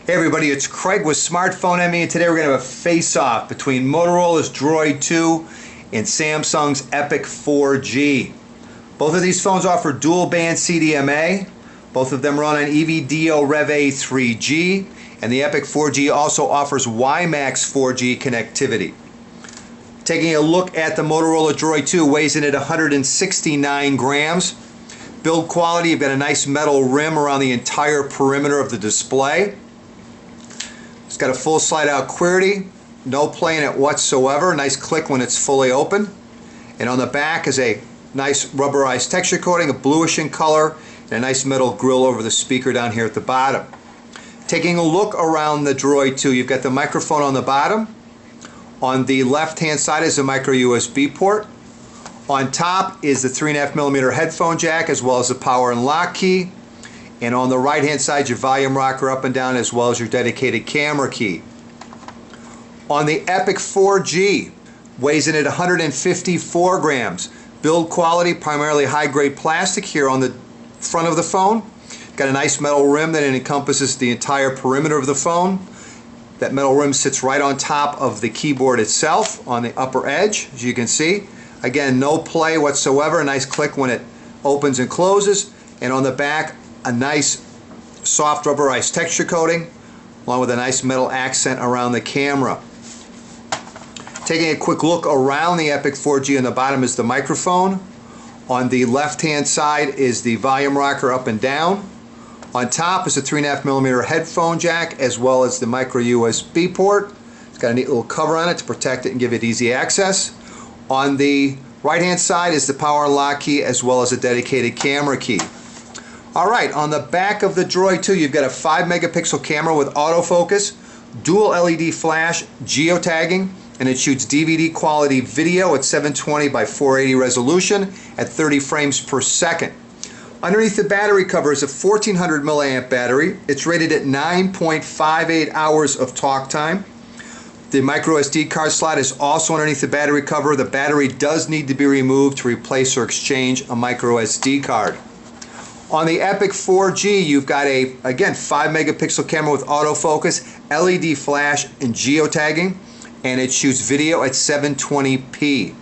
Hey everybody, it's Craig with Smartphone ME, and today we're going to have a face-off between Motorola's Droid 2 and Samsung's Epic 4G. Both of these phones offer dual-band CDMA. Both of them run on EVDO Rev A 3G, and the Epic 4G also offers WiMAX 4G connectivity. Taking a look at the Motorola Droid 2, weighs in at 169 grams. Build quality, you've got a nice metal rim around the entire perimeter of the display. It's got a full slide-out QWERTY, no play in it whatsoever, nice click when it's fully open. And on the back is a nice rubberized texture coating, a bluish in color, and a nice metal grill over the speaker down here at the bottom. Taking a look around the Droid 2, you've got the microphone on the bottom. On the left-hand side is a micro USB port. On top is the 3.5mm headphone jack, as well as the power and lock key. And on the right hand side, your volume rocker up and down, as well as your dedicated camera key. On the Epic 4G, weighs in at 154 grams. Build quality, primarily high grade plastic here on the front of the phone. Got a nice metal rim that encompasses the entire perimeter of the phone. That metal rim sits right on top of the keyboard itself on the upper edge, as you can see. Again, no play whatsoever, a nice click when it opens and closes. And on the back, a nice soft rubberized texture coating, along with a nice metal accent around the camera. Taking a quick look around the Epic 4G, on the bottom is the microphone. On the left hand side is the volume rocker up and down. On top is a 3.5mm headphone jack, as well as the micro USB port. It's got a neat little cover on it to protect it and give it easy access. On the right hand side is the power and lock key, as well as a dedicated camera key. Alright, on the back of the Droid 2, you've got a 5-megapixel camera with autofocus, dual LED flash, geotagging, and it shoots DVD quality video at 720 by 480 resolution at 30 frames per second. Underneath the battery cover is a 1400 milliamp battery. It's rated at 9.58 hours of talk time. The micro SD card slot is also underneath the battery cover. The battery does need to be removed to replace or exchange a micro SD card. On the Epic 4G, you've got a, again, 5-megapixel camera with autofocus, LED flash, and geotagging, and it shoots video at 720p.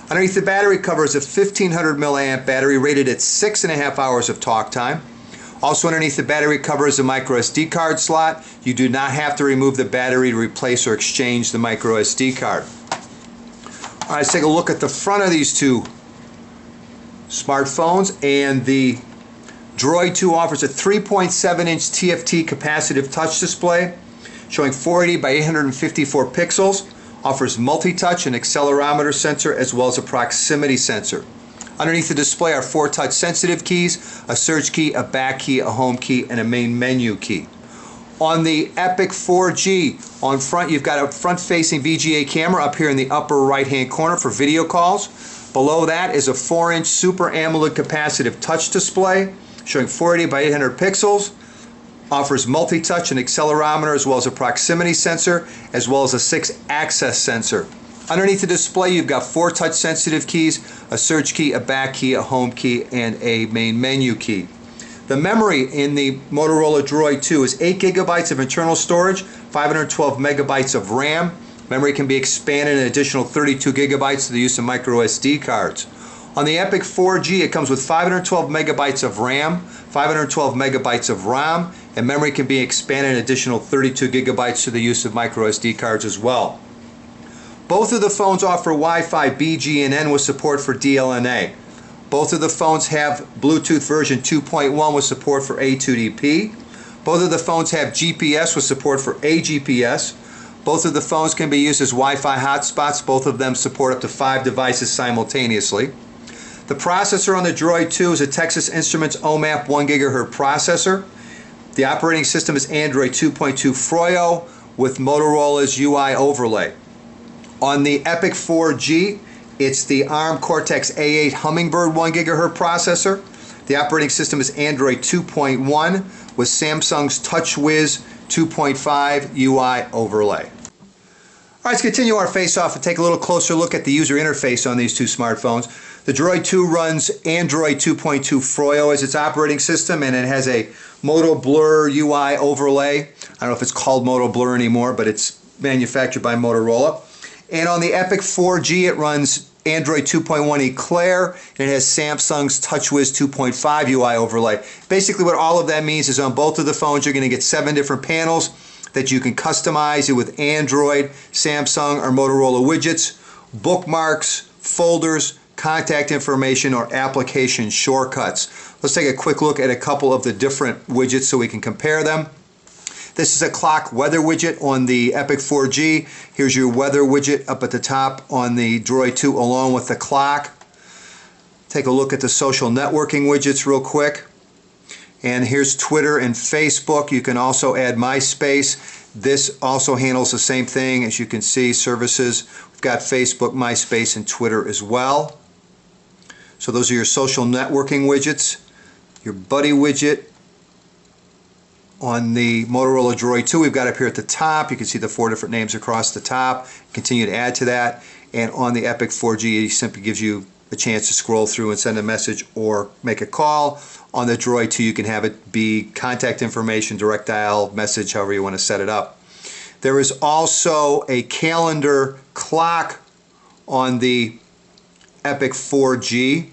Underneath the battery cover is a 1500 milliamp battery rated at 6.5 hours of talk time. Also underneath the battery cover is a micro SD card slot. You do not have to remove the battery to replace or exchange the micro SD card. All right, let's take a look at the front of these two smartphones. And the Droid 2 offers a 3.7-inch TFT capacitive touch display showing 480 by 854 pixels, offers multi-touch, an accelerometer sensor, as well as a proximity sensor. Underneath the display are 4 touch sensitive keys, a search key, a back key, a home key, and a main menu key. On the Epic 4G, on front you've got a front-facing VGA camera up here in the upper right-hand corner for video calls. Below that is a 4-inch Super AMOLED capacitive touch display showing 480 by 800 pixels, offers multi-touch and accelerometer, as well as a proximity sensor, as well as a 6-axis sensor. Underneath the display you've got 4 touch sensitive keys, a search key, a back key, a home key, and a main menu key. The memory in the Motorola Droid 2 is 8 gigabytes of internal storage, 512 megabytes of RAM. Memory can be expanded an additional 32 gigabytes through the use of micro SD cards. On the Epic 4G, it comes with 512 megabytes of RAM, 512 megabytes of ROM, and memory can be expanded an additional 32 gigabytes through the use of micro SD cards as well. Both of the phones offer Wi-Fi BGNN with support for DLNA. Both of the phones have Bluetooth version 2.1 with support for A2DP. Both of the phones have GPS with support for AGPS. Both of the phones can be used as Wi-Fi hotspots. Both of them support up to 5 devices simultaneously. The processor on the Droid 2 is a Texas Instruments OMAP 1 GHz processor. The operating system is Android 2.2 Froyo with Motorola's UI overlay. On the Epic 4G, it's the ARM Cortex-A8 Hummingbird 1 GHz processor. The operating system is Android 2.1 with Samsung's TouchWiz 2.5 UI overlay. All right, let's continue our face-off and take a little closer look at the user interface on these two smartphones. The Droid 2 runs Android 2.2 Froyo as its operating system, and it has a Moto Blur UI overlay. I don't know if it's called Moto Blur anymore, but it's manufactured by Motorola. And on the Epic 4G, it runs Android 2.1 Eclair, and it has Samsung's TouchWiz 2.5 UI overlay. Basically, what all of that means is on both of the phones, you're going to get 7 different panels that you can customize it with Android, Samsung, or Motorola widgets, bookmarks, folders, contact information, or application shortcuts. Let's take a quick look at a couple of the different widgets so we can compare them. This is a clock weather widget on the Epic 4G. Here's your weather widget up at the top on the Droid 2 along with the clock. Take a look at the social networking widgets real quick. And here's Twitter and Facebook. You can also add MySpace. This also handles the same thing. As you can see, services. We've got Facebook, MySpace, and Twitter as well. So those are your social networking widgets. Your buddy widget on the Motorola Droid 2, we've got up here at the top. You can see the 4 different names across the top. Continue to add to that. And on the Epic 4G, it simply gives you a chance to scroll through and send a message or make a call. On the Droid 2, you can have it be contact information, direct dial, message, however you want to set it up. There is also a calendar clock on the Epic 4G.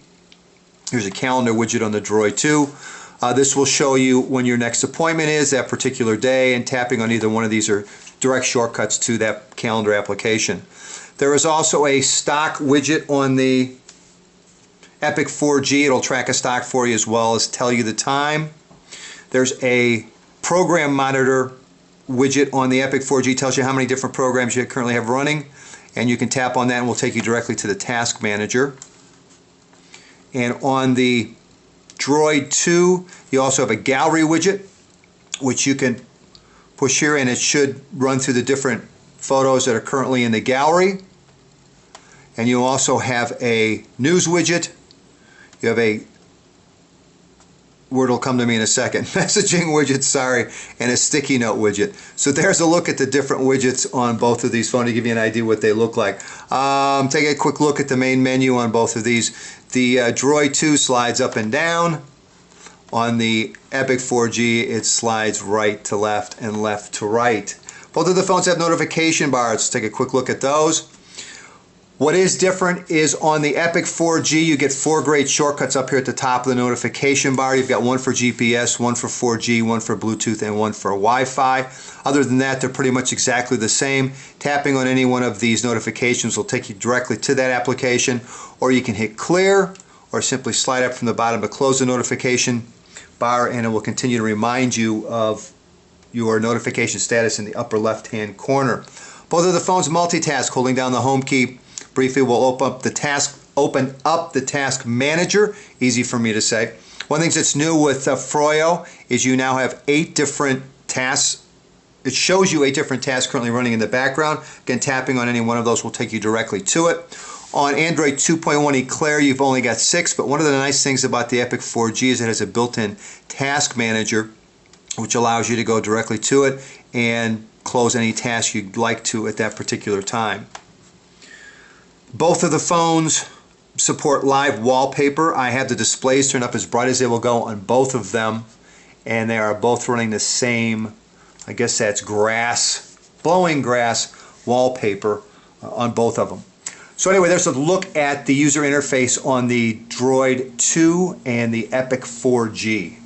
Here's a calendar widget on the Droid 2. This will show you when your next appointment is that particular day, and tapping on either one of these are direct shortcuts to that calendar application. There is also a stock widget on the Epic 4G. It'll track a stock for you as well as tell you the time. There's a program monitor widget on the Epic 4G. Tells you how many different programs you currently have running, and you can tap on that and it will take you directly to the task manager. And on the Droid 2, you also have a gallery widget, which you can push here, and it should run through the different photos that are currently in the gallery. And you also have a news widget. You have a word will come to me in a second. Messaging widget, sorry, and a sticky note widget. So there's a look at the different widgets on both of these phones to give you an idea what they look like. Take a quick look at the main menu on both of these. The Droid 2 slides up and down. On the Epic 4G, it slides right to left and left to right. Both of the phones have notification bars. Let's take a quick look at those. What is different is on the Epic 4G, you get 4 great shortcuts up here at the top of the notification bar. You've got one for GPS, one for 4G, one for Bluetooth, and one for Wi-Fi. Other than that, they're pretty much exactly the same. Tapping on any one of these notifications will take you directly to that application, or you can hit clear, or simply slide up from the bottom to close the notification bar, and it will continue to remind you of your notification status in the upper left-hand corner. Both of the phones multitask. Holding down the home key briefly will open up the task manager. Easy for me to say. One thing that's new with Froyo is you now have 8 different tasks. It shows you 8 different tasks currently running in the background. Again, tapping on any one of those will take you directly to it. On Android 2.1 Eclair, you've only got 6, but one of the nice things about the Epic 4G is it has a built-in task manager, which allows you to go directly to it and close any task you'd like to at that particular time. Both of the phones support live wallpaper. I have the displays turned up as bright as they will go on both of them, and they are both running the same, I guess that's grass, blowing grass wallpaper on both of them. So anyway, there's a look at the user interface on the Droid 2 and the Epic 4G.